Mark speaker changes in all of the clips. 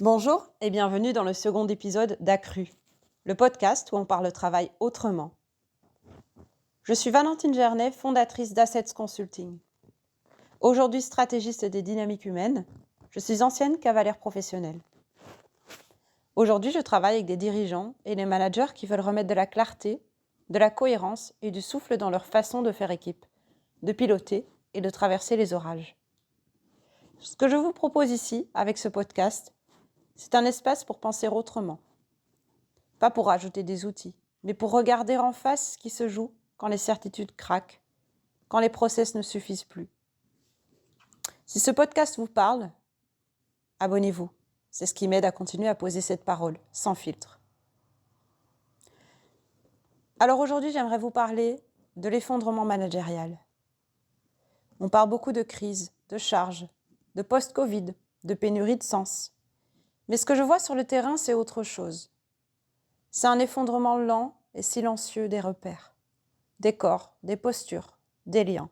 Speaker 1: Bonjour et bienvenue dans le second épisode d'Accru, le podcast où on parle travail autrement. Je suis Valentine Gernet, fondatrice d'Assets Consulting. Aujourd'hui stratégiste des dynamiques humaines, je suis ancienne cavalière professionnelle. Aujourd'hui, je travaille avec des dirigeants et des managers qui veulent remettre de la clarté, de la cohérence et du souffle dans leur façon de faire équipe, de piloter et de traverser les orages. Ce que je vous propose ici, avec ce podcast, c'est un espace pour penser autrement. Pas pour ajouter des outils, mais pour regarder en face ce qui se joue quand les certitudes craquent, quand les process ne suffisent plus. Si ce podcast vous parle, abonnez-vous. C'est ce qui m'aide à continuer à poser cette parole, sans filtre. Alors aujourd'hui, j'aimerais vous parler de l'effondrement managérial. On parle beaucoup de crise, de charge, de post-Covid, de pénurie de sens. Mais ce que je vois sur le terrain, c'est autre chose. C'est un effondrement lent et silencieux des repères, des corps, des postures, des liens.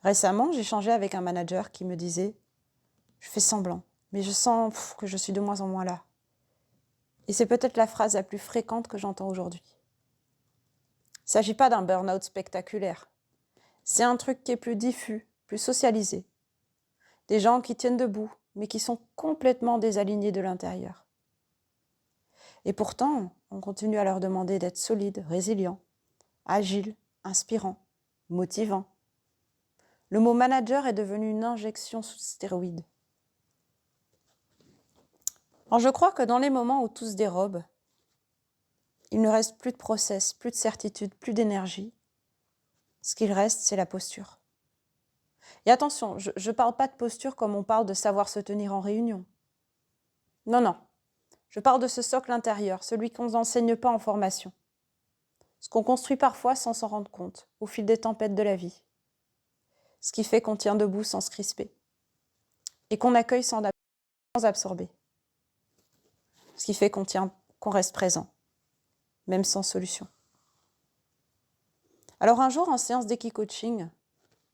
Speaker 1: Récemment, j'ai échangé avec un manager qui me disait « Je fais semblant, mais je sens que je suis de moins en moins là. » Et c'est peut-être la phrase la plus fréquente que j'entends aujourd'hui. Il ne s'agit pas d'un burn-out spectaculaire. C'est un truc qui est plus diffus, plus socialisé. Des gens qui tiennent debout, mais qui sont complètement désalignés de l'intérieur. Et pourtant, on continue à leur demander d'être solides, résilients, agiles, inspirants, motivants. Le mot manager est devenu une injection sous stéroïdes. Alors je crois que dans les moments où tout se dérobe, il ne reste plus de process, plus de certitude, plus d'énergie. Ce qu'il reste, c'est la posture. Et attention, je ne parle pas de posture comme on parle de savoir se tenir en réunion. Non. Je parle de ce socle intérieur, celui qu'on n'enseigne pas en formation. Ce qu'on construit parfois sans s'en rendre compte, au fil des tempêtes de la vie. Ce qui fait qu'on tient debout sans se crisper. Et qu'on accueille sans absorber. Ce qui fait qu'on reste présent, même sans solution. Alors un jour, en séance d'équicoaching,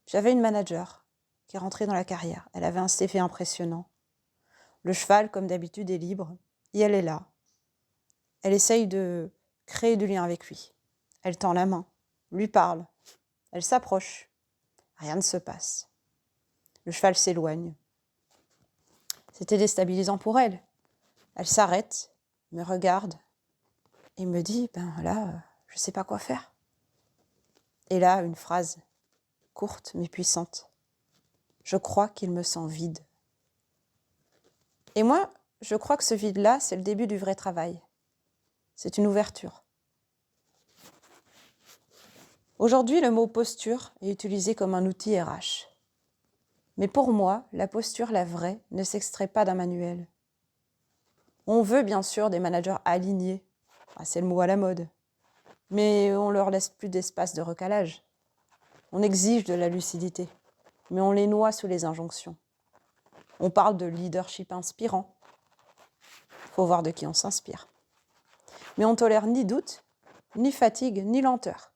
Speaker 1: j'avais une manager qui est rentrée dans la carrière. Elle avait un CV impressionnant. Le cheval, comme d'habitude, est libre. Et elle est là. Elle essaye de créer du lien avec lui. Elle tend la main, lui parle. Elle s'approche. Rien ne se passe. Le cheval s'éloigne. C'était déstabilisant pour elle. Elle s'arrête, me regarde et me dit « je ne sais pas quoi faire ». Et là, une phrase courte mais puissante. « Je crois qu'il me sent vide ». Et moi, je crois que ce vide-là, c'est le début du vrai travail. C'est une ouverture. Aujourd'hui, le mot posture est utilisé comme un outil RH. Mais pour moi, la posture, la vraie, ne s'extrait pas d'un manuel. On veut bien sûr des managers alignés. C'est le mot à la mode. Mais on leur laisse plus d'espace de recalage. On exige de la lucidité, mais on les noie sous les injonctions. On parle de leadership inspirant. Faut voir de qui on s'inspire. Mais on tolère ni doute, ni fatigue, ni lenteur.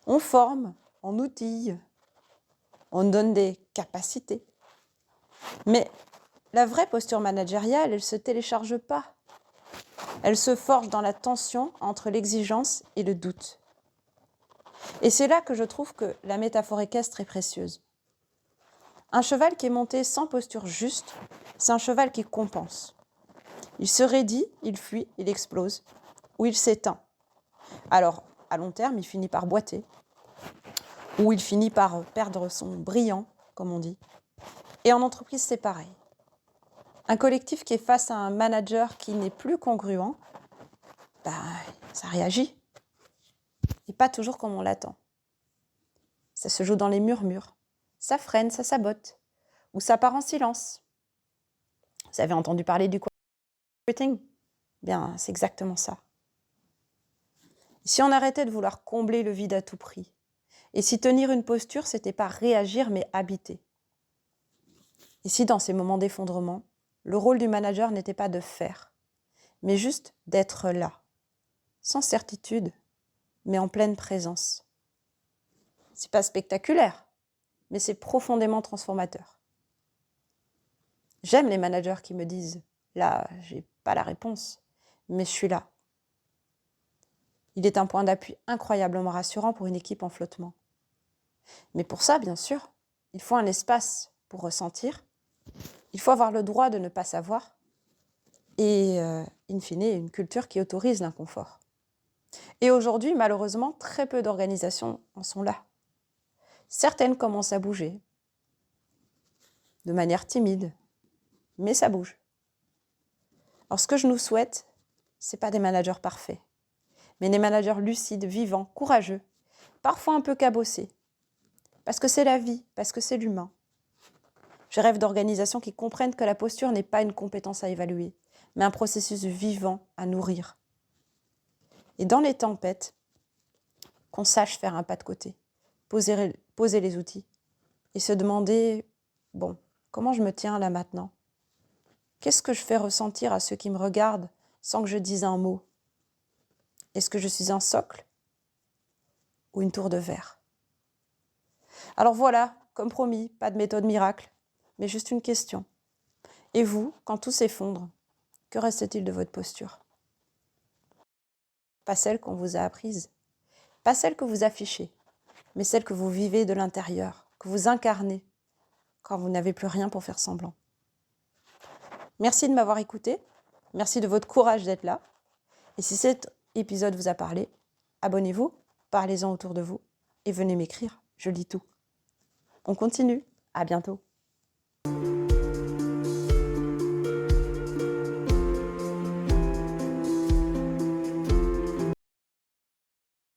Speaker 1: On forme, on outille, on donne des capacités. Mais la vraie posture managériale, elle ne se télécharge pas. Elle se forge dans la tension entre l'exigence et le doute. Et c'est là que je trouve que la métaphore équestre est précieuse. Un cheval qui est monté sans posture juste, c'est un cheval qui compense. Il se raidit, il fuit, il explose, ou il s'éteint. Alors, à long terme, il finit par boiter, ou il finit par perdre son brillant, comme on dit. Et en entreprise, c'est pareil. Un collectif qui est face à un manager qui n'est plus congruent, ça réagit. Et pas toujours comme on l'attend. Ça se joue dans les murmures. Ça freine, ça sabote. Ou ça part en silence. Vous avez entendu parler du quitting ? Bien, c'est exactement ça. Et si on arrêtait de vouloir combler le vide à tout prix, et si tenir une posture, c'était pas réagir, mais habiter. Et si dans ces moments d'effondrement, le rôle du manager n'était pas de faire, mais juste d'être là, sans certitude, mais en pleine présence. C'est pas spectaculaire, mais c'est profondément transformateur. J'aime les managers qui me disent « Là, j'ai pas la réponse, mais je suis là ». Il est un point d'appui incroyablement rassurant pour une équipe en flottement. Mais pour ça, bien sûr, il faut un espace pour ressentir, il faut avoir le droit de ne pas savoir et, in fine, une culture qui autorise l'inconfort. Et aujourd'hui, malheureusement, très peu d'organisations en sont là. Certaines commencent à bouger, de manière timide, mais ça bouge. Alors ce que je nous souhaite, ce n'est pas des managers parfaits, mais des managers lucides, vivants, courageux, parfois un peu cabossés, parce que c'est la vie, parce que c'est l'humain. Je rêve d'organisations qui comprennent que la posture n'est pas une compétence à évaluer, mais un processus vivant à nourrir. Et dans les tempêtes, qu'on sache faire un pas de côté, poser les outils et se demander, bon, comment je me tiens là maintenant ? Qu'est-ce que je fais ressentir à ceux qui me regardent sans que je dise un mot ? Est-ce que je suis un socle ou une tour de verre ? Alors voilà, comme promis, pas de méthode miracle, mais juste une question. Et vous, quand tout s'effondre, que reste-t-il de votre posture ? Pas celle qu'on vous a apprise, pas celle que vous affichez, mais celle que vous vivez de l'intérieur, que vous incarnez quand vous n'avez plus rien pour faire semblant. Merci de m'avoir écouté, merci de votre courage d'être là. Et si cet épisode vous a parlé, abonnez-vous, parlez-en autour de vous et venez m'écrire, je lis tout. On continue, à bientôt.